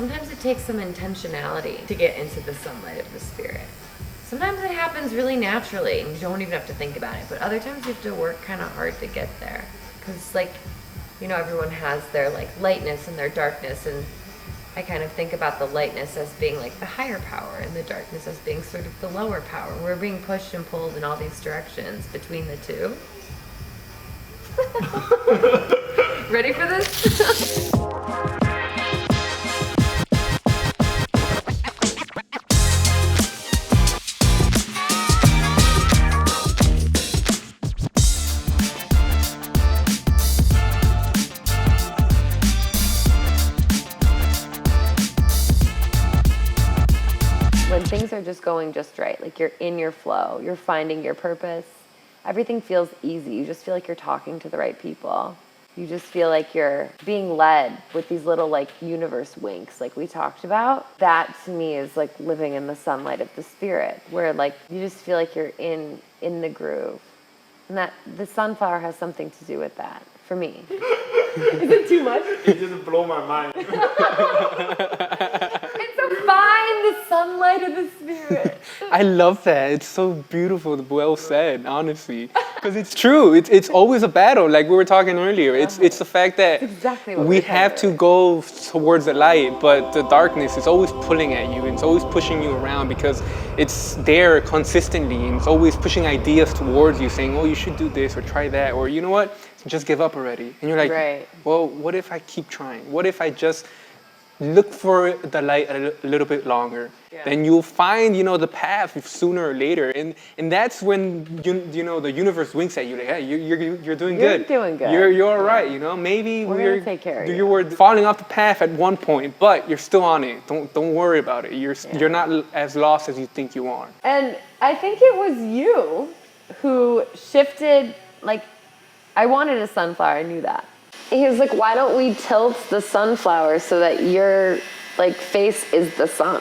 sometimes it takes some intentionality to get into the sunlight of the spirit. Sometimes it happens really naturally and you don't even have to think about it, but other times you have to work kind of hard to get there. Because, like, you know, everyone has their, like, lightness and their darkness, and I kind of think about the lightness as being, like, the higher power and the darkness as being sort of the lower power. We're being pushed and pulled in all these directions between the two. Ready for this? When things are just going just right, like you're in your flow, you're finding your purpose, everything feels easy. You just feel like you're talking to the right people. You just feel like you're being led with these little, like, universe winks, like we talked about. That to me is like living in the sunlight of the spirit, where, like, you just feel like you're in the groove. And that the sunflower has something to do with that for me. Is it too much? It just blew my mind. It's so fine, the sunlight of the spirit. I love that. It's so beautiful, well said, honestly. Because it's true. It's always a battle, like we were talking earlier. It's the fact that exactly what we we're have to talking go towards the light, but the darkness is always pulling at you. It's always pushing you around because it's there consistently, and it's always pushing ideas towards you, saying, oh, you should do this or try that, or you know what, just give up already. And you're like, Right. well, what if I keep trying? What if I just look for the light a little bit longer? Yeah. Then you'll find, you know, the path sooner or later, and that's when you know the universe winks at you, like, hey, you're doing good. You're doing good. You're all right. You know, maybe We're gonna take care of you. were falling off the path at one point, but you're still on it. Don't worry about it. You're not as lost as you think you are. And I think it was you who shifted, like, I wanted a sunflower, I knew that. He was like, why don't we tilt the sunflower so that your, like, face is the sun?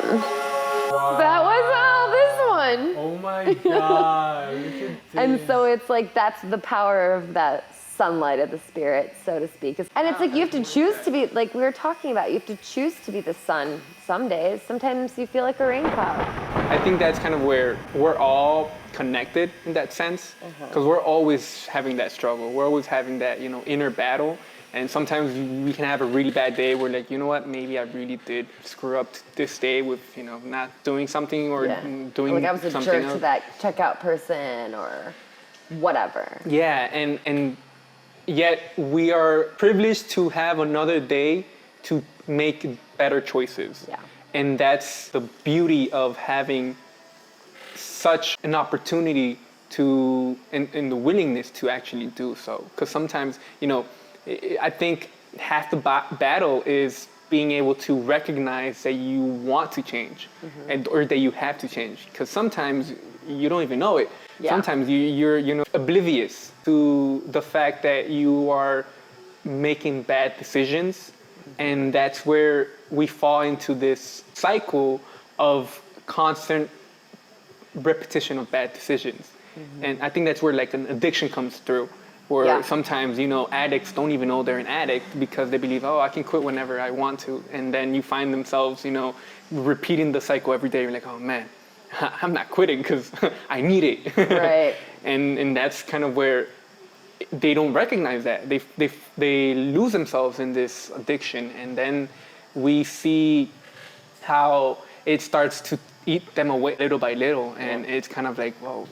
Wow. That was this one. Oh my god. Look at And this. so it's like, that's the power of that sunlight of the spirit, so to speak. And it's like, you have to choose to be, like we were talking about, you have to choose to be the sun some days. Sometimes you feel like a rain cloud. I think that's kind of where we're all connected in that sense, because we're always having that struggle. We're always having that, you know, inner battle. And sometimes we can have a really bad day where, like, you know what, maybe I really did screw up this day with, you know, not doing something or doing Like I was a something jerk else. to that checkout person or whatever. Yeah, and yet we are privileged to have another day to make better choices. Yeah. And that's the beauty of having such an opportunity to, and the willingness to actually do so. Because sometimes, you know, I think half the battle is being able to recognize that you want to change, or that you have to change. Because sometimes you don't even know it. Yeah. Sometimes you're you know, oblivious to the fact that you are making bad decisions, and that's where we fall into this cycle of constant repetition of bad decisions. And I think that's where, like, an addiction comes through, where sometimes, you know, addicts don't even know they're an addict because they believe, oh, I can quit whenever I want to. And then you find themselves, you know, repeating the cycle every day. You're like, oh man, I'm not quitting because I need it. Right. And that's kind of where they don't recognize that. They lose themselves in this addiction. And then we see how it starts to eat them away little by little. And it's kind of like, whoa,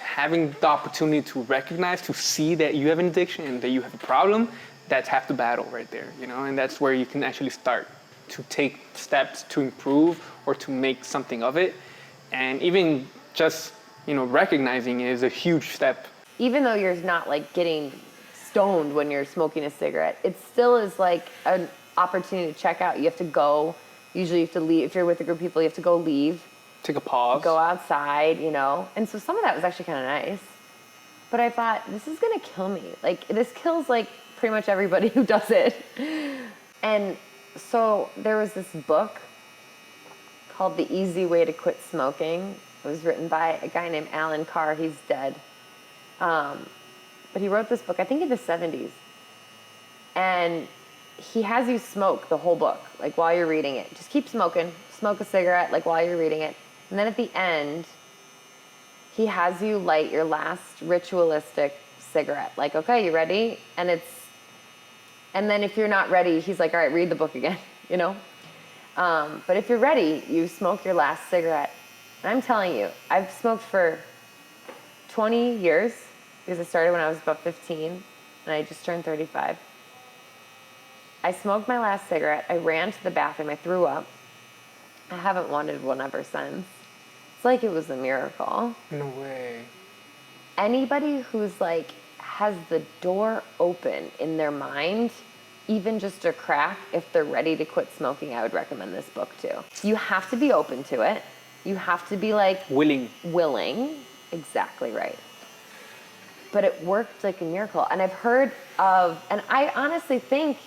having the opportunity to recognize, to see that you have an addiction and that you have a problem, that's half the battle right there, you know? And that's where you can actually start to take steps to improve or to make something of it. And even just, you know, recognizing it is a huge step. Even though you're not, like, getting stoned when you're smoking a cigarette, it still is like an opportunity to check out. You have to go, usually you have to leave. If you're with a group of people, you have to go leave. Take a pause. Go outside, you know. And so some of that was actually kind of nice. But I thought, this is going to kill me. Like, this kills, like, pretty much everybody who does it. And so there was this book called The Easy Way to Quit Smoking. It was written by a guy named Alan Carr. He's dead. But he wrote this book, I think in the 70s. And he has you smoke the whole book, like while you're reading it. Just keep smoking, smoke a cigarette, like while you're reading it. And then at the end, he has you light your last ritualistic cigarette. Like, okay, you ready? And then if you're not ready, he's like, all right, read the book again, you know? But if you're ready, you smoke your last cigarette. And I'm telling you, I've smoked for 20 years because I started when I was about 15 and I just turned 35. I smoked my last cigarette. I ran to the bathroom. I threw up. I haven't wanted one ever since. It's like it was a miracle. No way. Anybody who's like has the door open in their mind, even just a crack, if they're ready to quit smoking, I would recommend this book to. You have to be open to it. You have to be like Willing. Exactly right. But it worked like a miracle. And I've heard of, and I honestly think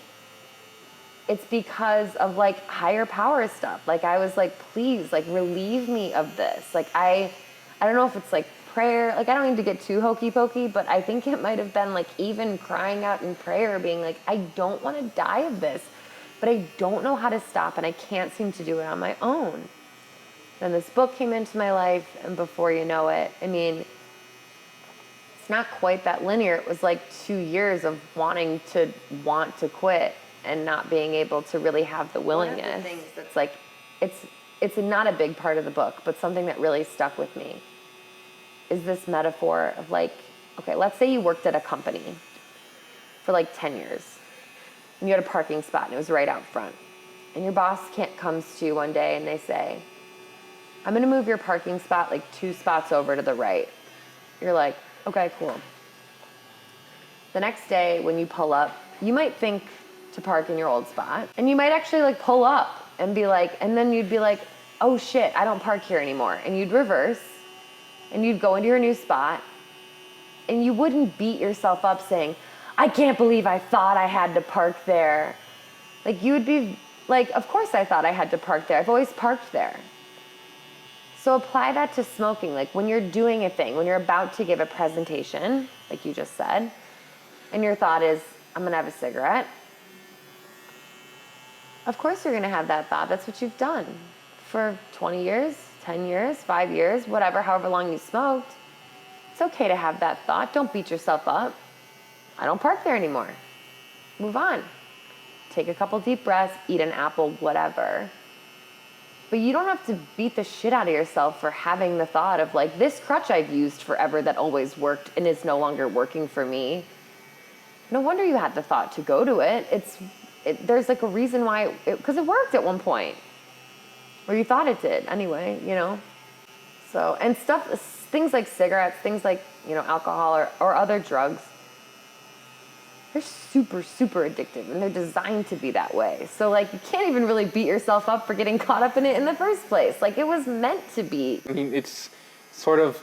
it's because of like higher power stuff. Like I was like, please, like relieve me of this. Like I don't know if it's like prayer. Like I don't need to get too hokey pokey, but I think it might have been like even crying out in prayer, being like, I don't want to die of this, but I don't know how to stop and I can't seem to do it on my own. Then this book came into my life, and before you know it, I mean, it's not quite that linear. It was like 2 years of want to quit and not being able to really have the willingness. One of the things that's like, it's not a big part of the book, but something that really stuck with me is this metaphor of like, okay, let's say you worked at a company for like 10 years and you had a parking spot and it was right out front. And your boss comes to you one day and they say, I'm going to move your parking spot like 2 spots over to the right. You're like, okay, cool. The next day when you pull up, you might think to park in your old spot, and you might actually like pull up and be like, and then you'd be like, oh shit, I don't park here anymore. And you'd reverse and you'd go into your new spot and you wouldn't beat yourself up saying, I can't believe I thought I had to park there. Like you'd be like, of course I thought I had to park there. I've always parked there. So apply that to smoking. Like when you're doing a thing, when you're about to give a presentation, like you just said, and your thought is, I'm going to have a cigarette. Of course you're going to have that thought. That's what you've done for 20 years, 10 years, 5 years, whatever, however long you smoked. It's okay to have that thought. Don't beat yourself up. I don't park there anymore. Move on. Take a couple deep breaths, eat an apple, whatever. But you don't have to beat the shit out of yourself for having the thought of like, this crutch I've used forever that always worked and is no longer working for me. No wonder you had the thought to go to it. There's like a reason why, because it worked at one point. Or you thought it did anyway, you know? So, and things like cigarettes, things like, you know, alcohol or other drugs, they're super, super addictive and they're designed to be that way. So like you can't even really beat yourself up for getting caught up in it in the first place. Like it was meant to be. I mean, it's sort of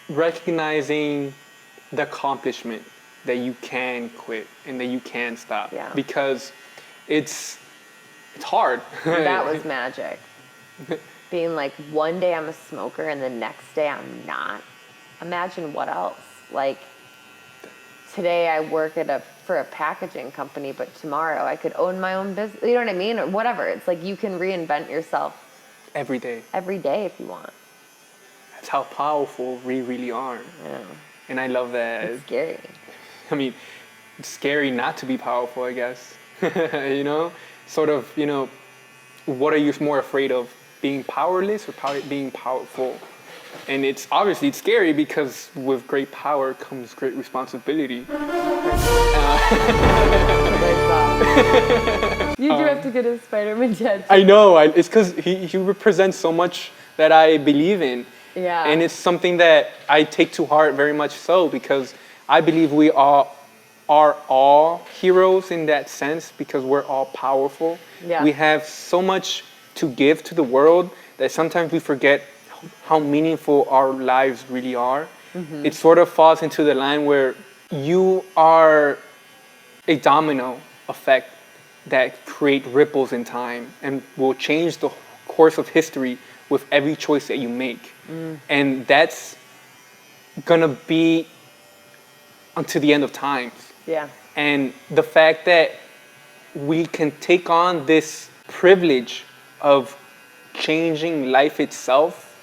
recognizing the accomplishment that you can quit and that you can stop. Yeah. Because it's hard. That was magic. Being like, one day I'm a smoker and the next day I'm not. Imagine what else. Like, today I work for a packaging company, but tomorrow I could own my own business. You know what I mean? Or whatever. It's like you can reinvent yourself every day if you want. That's how powerful we really are. Yeah. And I love that. It's scary. I mean, it's scary not to be powerful, I guess. You know? Sort of, you know, what are you more afraid of? Being powerless or being powerful? And it's obviously scary because with great power comes great responsibility. You do have to get a Spider-Man tattoo. I know, it's because he represents so much that I believe in. Yeah. And it's something that I take to heart very much so, because I believe we are all heroes in that sense, because we're all powerful. Yeah. We have so much to give to the world that sometimes we forget how meaningful our lives really are. Mm-hmm. It sort of falls into the line where you are a domino effect that create ripples in time and will change the course of history with every choice that you make. And that's gonna be until the end of times. Yeah. And the fact that we can take on this privilege of changing life itself,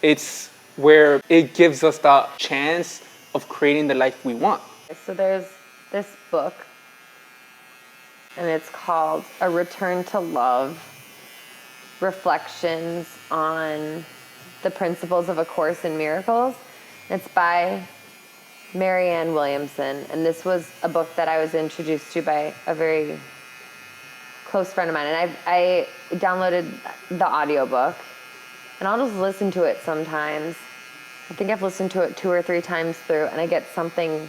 it's where it gives us the chance of creating the life we want. So there's this book, and it's called A Return to Love, Reflections on the Principles of A Course in Miracles. It's by Marianne Williamson, and this was a book that I was introduced to by a very close friend of mine, and I downloaded the audiobook, and I'll just listen to it sometimes. I think I've listened to it 2 or 3 times through, and I get something,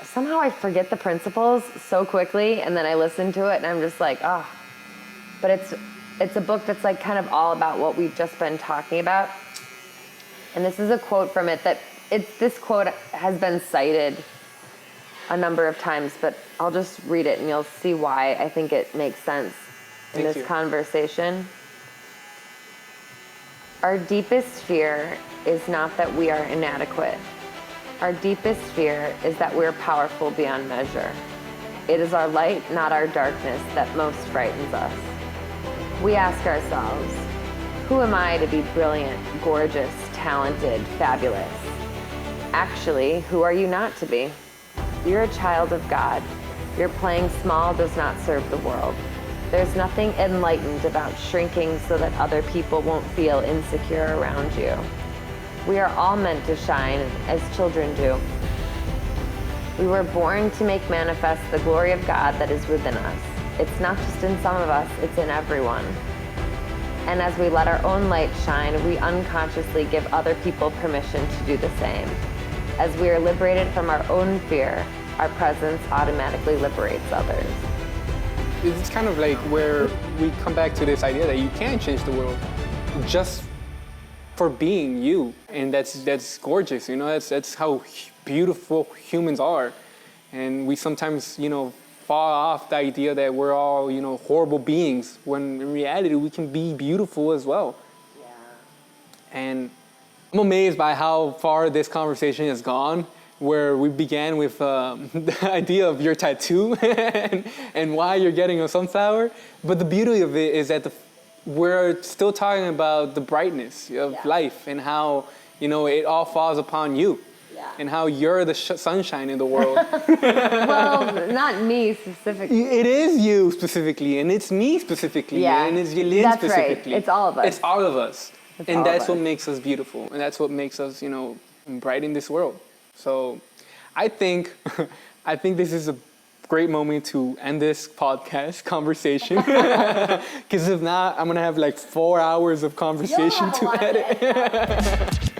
somehow I forget the principles so quickly, and then I listen to it, and I'm just like, oh. But it's a book that's like kind of all about what we've just been talking about. And this is a quote from it this quote has been cited a number of times, but I'll just read it and you'll see why I think it makes sense in Thank this you. conversation. Our deepest fear is not that we are inadequate. Our deepest fear is that we're powerful beyond measure. It is our light, not our darkness, that most frightens us. We ask ourselves, who am I to be brilliant, gorgeous, talented, fabulous? Actually, who are you not to be? You're a child of God. Your playing small does not serve the world. There's nothing enlightened about shrinking so that other people won't feel insecure around you. We are all meant to shine as children do. We were born to make manifest the glory of God that is within us. It's not just in some of us, it's in everyone. And as we let our own light shine, we unconsciously give other people permission to do the same. As we are liberated from our own fear, our presence automatically liberates others. It's kind of like where we come back to this idea that you can change the world just for being you, and that's gorgeous. You know, that's how beautiful humans are, and we sometimes fall off the idea that we're all horrible beings, when in reality we can be beautiful as well. Yeah. And I'm amazed by how far this conversation has gone, where we began with the idea of your tattoo and why you're getting a sunflower. But the beauty of it is that we're still talking about the brightness of life, and how it all falls upon you, and how you're the sunshine in the world. Well, not me specifically. It is you specifically, and it's me specifically, and it's Yelin That's specifically. Right. It's all of us. It's all of us. It's And all that's of what us. makes us beautiful, and that's what makes us, bright in this world. So I think this is a great moment to end this podcast conversation. Because if not, I'm going to have like 4 hours of conversation to edit.